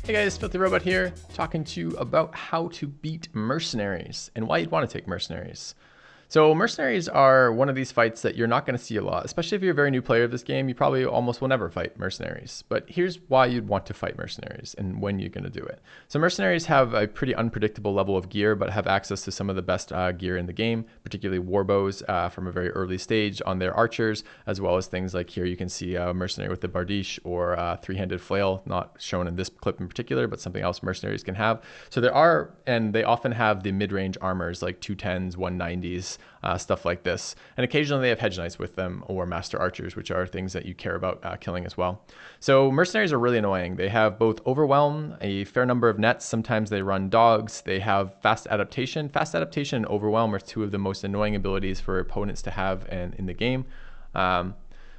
Hey guys, FilthyRobot here, talking to you about how to beat Mercenaries and why you'd want to take Mercenaries. So Mercenaries are one of these fights that you're not going to see a lot, especially if you're a very new player of this game. You probably almost will never fight Mercenaries, but here's why you'd want to fight Mercenaries and when you're going to do it. So Mercenaries have a pretty unpredictable level of gear, but have access to some of the best gear in the game, particularly warbows from a very early stage on their archers, as well as things like here you can see a Mercenary with the Bardiche or three-handed flail, not shown in this clip in particular, but something else Mercenaries can have. So there are, and they often have the mid-range armors like 210s, 190s, stuff like this. And occasionally they have hedge knights with them or master archers, which are things that you care about killing as well. So mercenaries are really annoying. They have both overwhelm, a fair number of nets. Sometimes they run dogs. They have fast adaptation. Fast adaptation and overwhelm are two of the most annoying abilities for opponents to have in the game.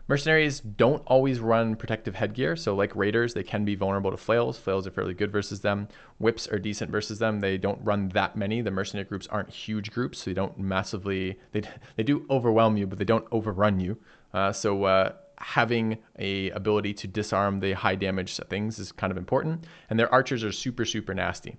Mercenaries don't always run protective headgear, so like raiders, they can be vulnerable to flails. Flails are fairly good versus them. Whips are decent versus them. They don't run that many. The mercenary groups aren't huge groups, so they don't massively, they do overwhelm you, but they don't overrun you. Having a ability to disarm the high damage things is kind of important, and their archers are super, super nasty.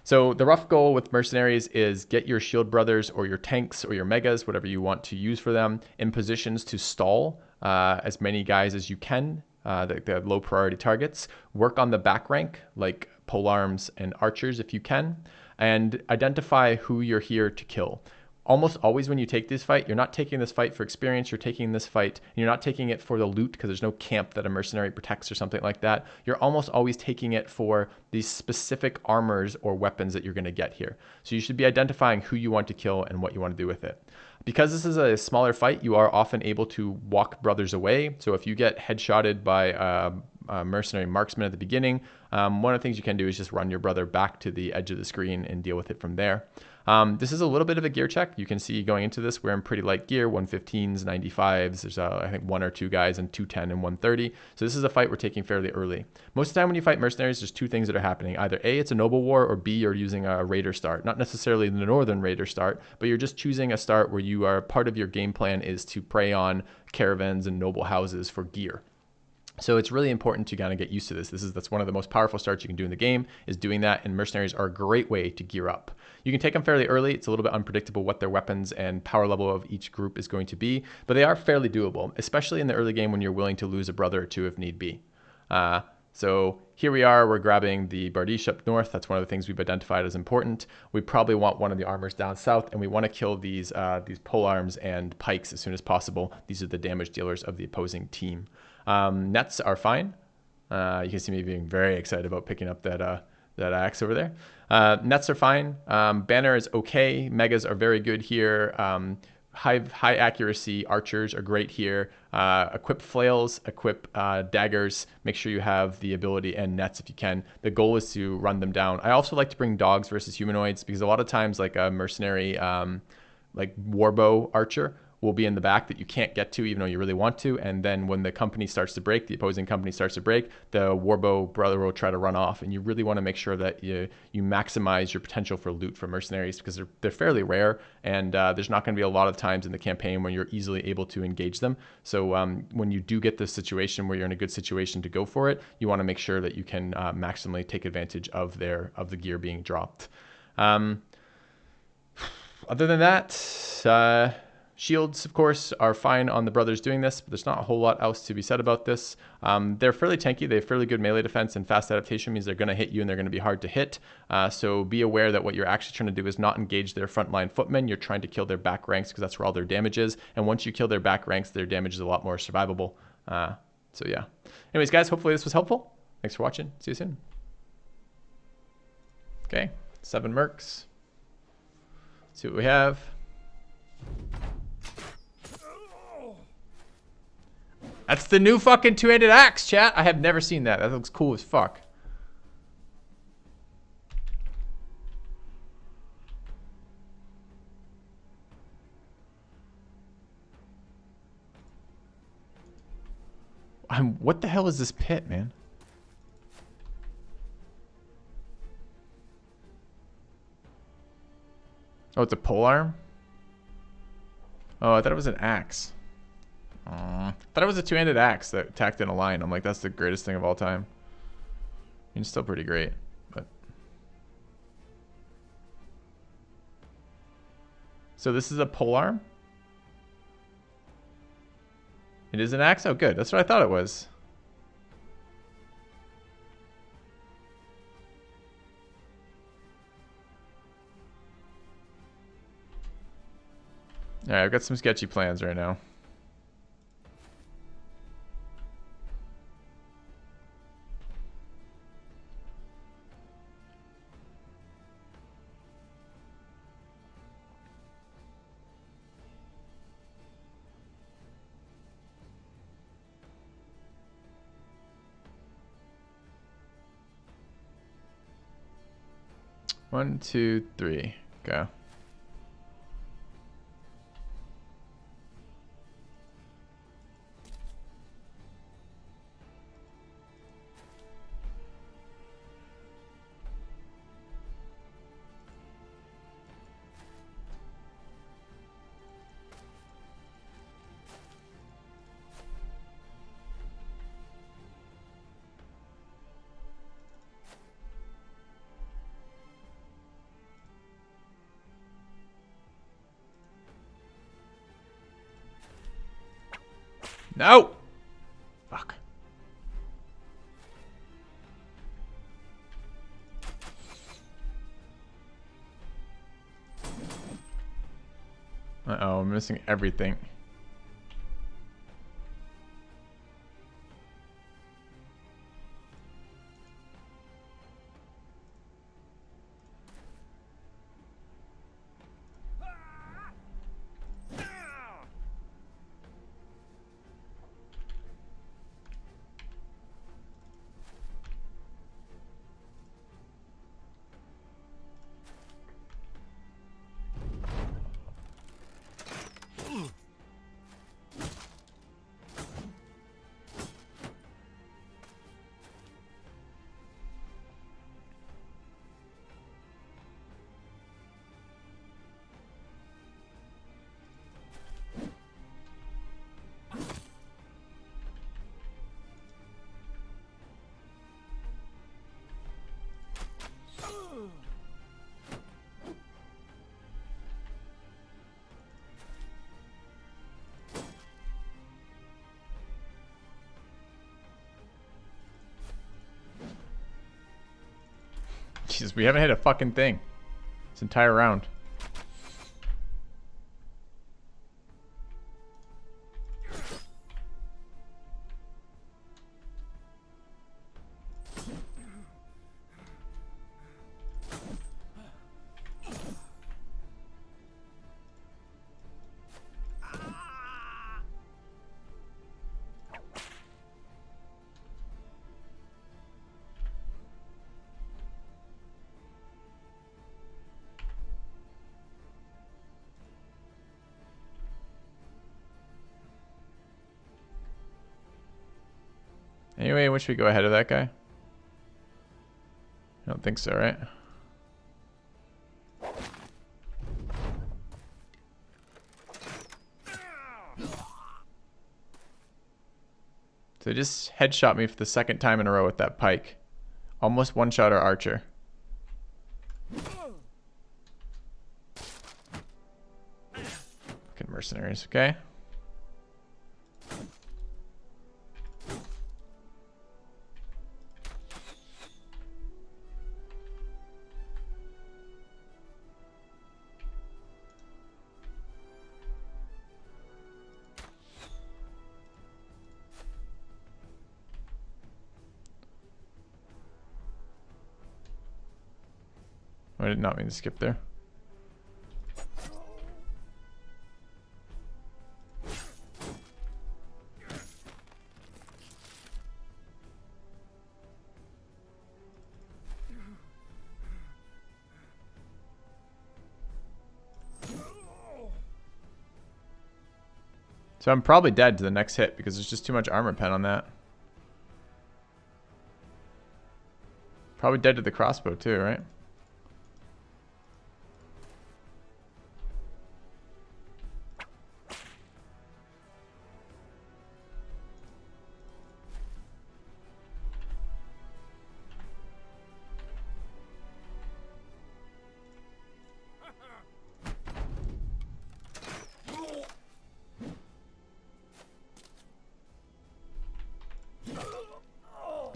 So the rough goal with mercenaries is get your shield brothers or your tanks or your megas, whatever you want to use for them, in positions to stall as many guys as you can, the low priority targets. Work on the back rank like polearms and archers if you can, and identify who you're here to kill. Almost always when you take this fight, you're not taking this fight for experience, you're taking this fight, and you're not taking it for the loot because there's no camp that a mercenary protects or something like that. You're almost always taking it for these specific armors or weapons that you're going to get here. So you should be identifying who you want to kill and what you want to do with it. Because this is a smaller fight, you are often able to walk brothers away. So if you get headshotted by a mercenary marksman at the beginning, one of the things you can do is just run your brother back to the edge of the screen and deal with it from there. This is a little bit of a gear check. You can see going into this, we're in pretty light gear, 115s, 95s. There's I think one or two guys in 210 and 130. So this is a fight we're taking fairly early. Most of the time when you fight mercenaries, there's two things that are happening. Either A, it's a noble war, or B, you're using a raider start. Not necessarily the northern raider start, but you're just choosing a start where you are, part of your game plan is to prey on caravans and noble houses for gear. So it's really important to kind of get used to this. That's one of the most powerful starts you can do in the game, is doing that, and mercenaries are a great way to gear up. You can take them fairly early. It's a little bit unpredictable what their weapons and power level of each group is going to be, but they are fairly doable, especially in the early game when you're willing to lose a brother or two if need be. So here we are, we're grabbing the Bardiche up north. That's one of the things we've identified as important. We probably want one of the armors down south, and we want to kill these polearms and pikes as soon as possible. These are the damage dealers of the opposing team. Nets are fine. You can see me being very excited about picking up that axe over there. Nets are fine. Banner is okay. Megas are very good here. High accuracy archers are great here. Equip flails, equip daggers. Make sure you have the ability, and nets if you can. The goal is to run them down. I also like to bring dogs versus humanoids, because a lot of times like a mercenary like warbow archer will be in the back that you can't get to even though you really want to, and then when the company starts to break, the opposing company starts to break, the warbow brother will try to run off, and you really want to make sure that you maximize your potential for loot for mercenaries, because they're fairly rare, and there's not going to be a lot of times in the campaign when you're easily able to engage them. So when you do get this situation where you're in a good situation to go for it, you want to make sure that you can maximally take advantage of the gear being dropped. Other than that, shields, of course, are fine on the brothers doing this, but there's not a whole lot else to be said about this. They're fairly tanky. They have fairly good melee defense, and fast adaptation means they're going to hit you and they're going to be hard to hit. So be aware that what you're actually trying to do is not engage their frontline footmen. You're trying to kill their back ranks, because that's where all their damage is. And once you kill their back ranks, their damage is a lot more survivable. So yeah. Anyways, guys, hopefully this was helpful. Thanks for watching. See you soon. Okay, 7 mercs. See what we have. That's the new fucking two-handed axe, chat. I have never seen that. That looks cool as fuck. What the hell is this pit, man? Oh, it's a polearm? Oh, I thought it was an axe. I thought it was a two-handed axe that attacked in a line. I'm like, that's the greatest thing of all time. It's still pretty great, but. So this is a polearm? It is an axe? Oh, good. That's what I thought it was. Alright, I've got some sketchy plans right now. One, two, three. Go. No! Fuck. Uh-oh, I'm missing everything. Jesus, we haven't hit a fucking thing this entire round. Anyway, which we go ahead of that guy? I don't think so, right? So they just headshot me for the second time in a row with that pike. Almost one-shot our archer. Fucking mercenaries, okay? I did not mean to skip there. So I'm probably dead to the next hit because there's just too much armor pen on that. Probably dead to the crossbow too, right?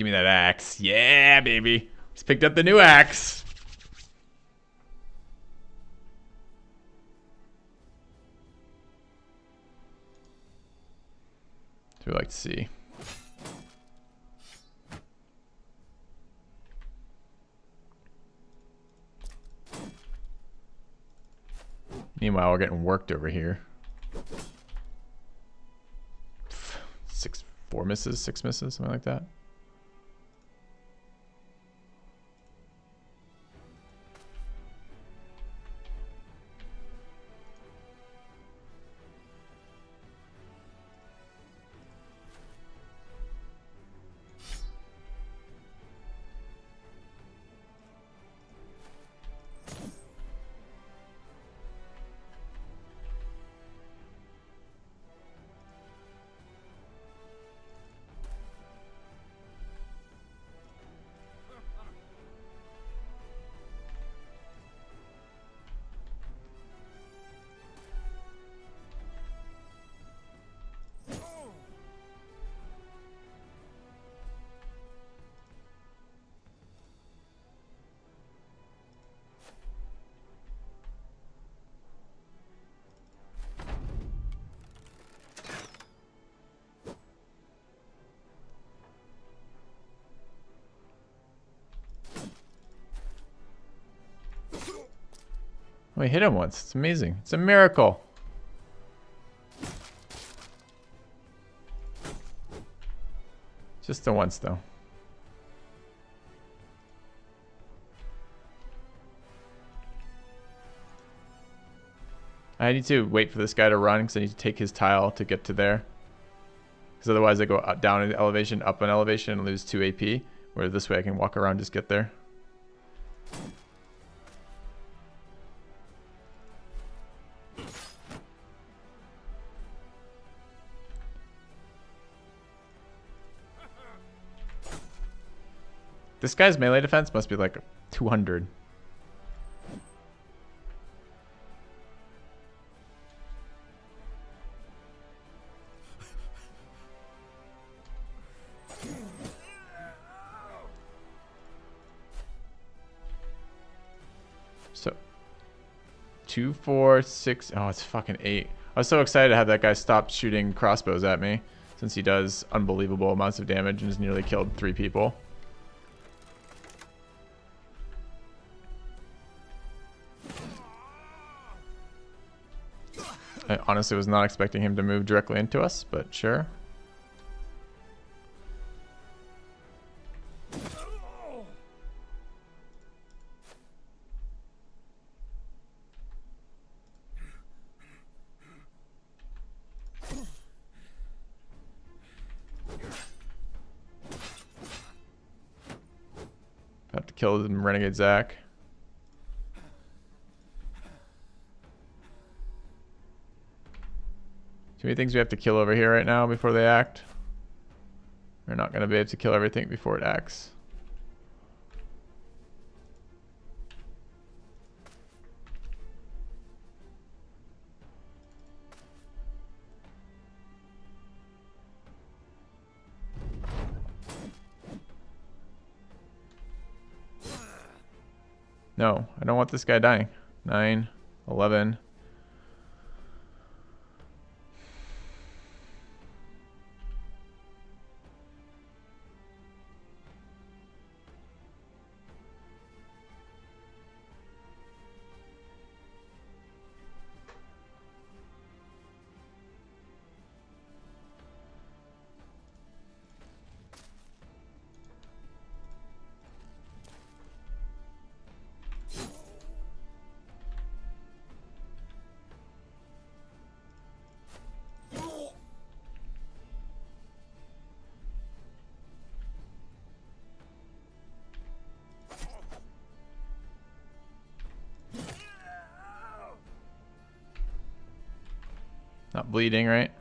Give me that axe. Yeah, baby. He's picked up the new axe. What do we like to see? Meanwhile, we're getting worked over here. 4 misses, 6 misses, something like that. We hit him once. It's amazing. It's a miracle. Just the once, though. I need to wait for this guy to run because I need to take his tile to get to there. Because otherwise I go down in elevation, up an elevation, and lose 2 AP. Where this way I can walk around, just get there. This guy's melee defense must be like 200. So 2, 4, 6. Oh, it's fucking 8. I was so excited to have that guy stop shooting crossbows at me, since he does unbelievable amounts of damage and has nearly killed 3 people. I honestly was not expecting him to move directly into us, but sure. Have to kill the Renegade Zach. Too many things we have to kill over here right now before they act. We're not going to be able to kill everything before it acts. No, I don't want this guy dying. 9, 11. Not bleeding, right?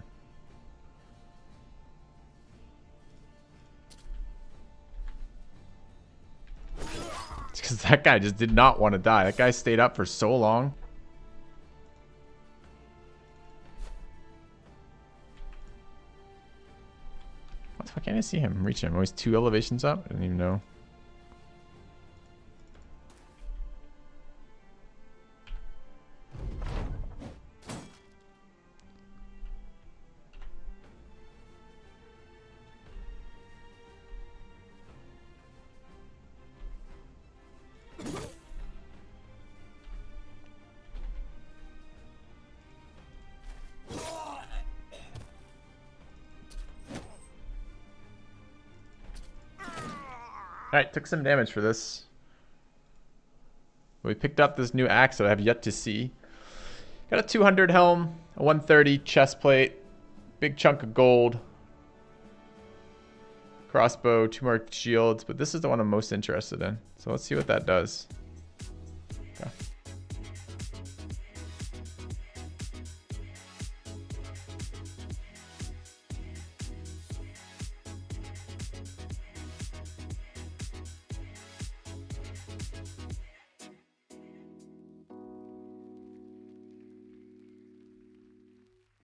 It's because that guy just did not want to die. That guy stayed up for so long. What the fuck, can't I see him? I'm reaching him. Oh, he's 2 elevations up? I didn't even know. Alright, took some damage for this. We picked up this new axe that I have yet to see. Got a 200 helm, a 130 chest plate, big chunk of gold, crossbow, 2 more shields, but this is the one I'm most interested in. So let's see what that does. Okay.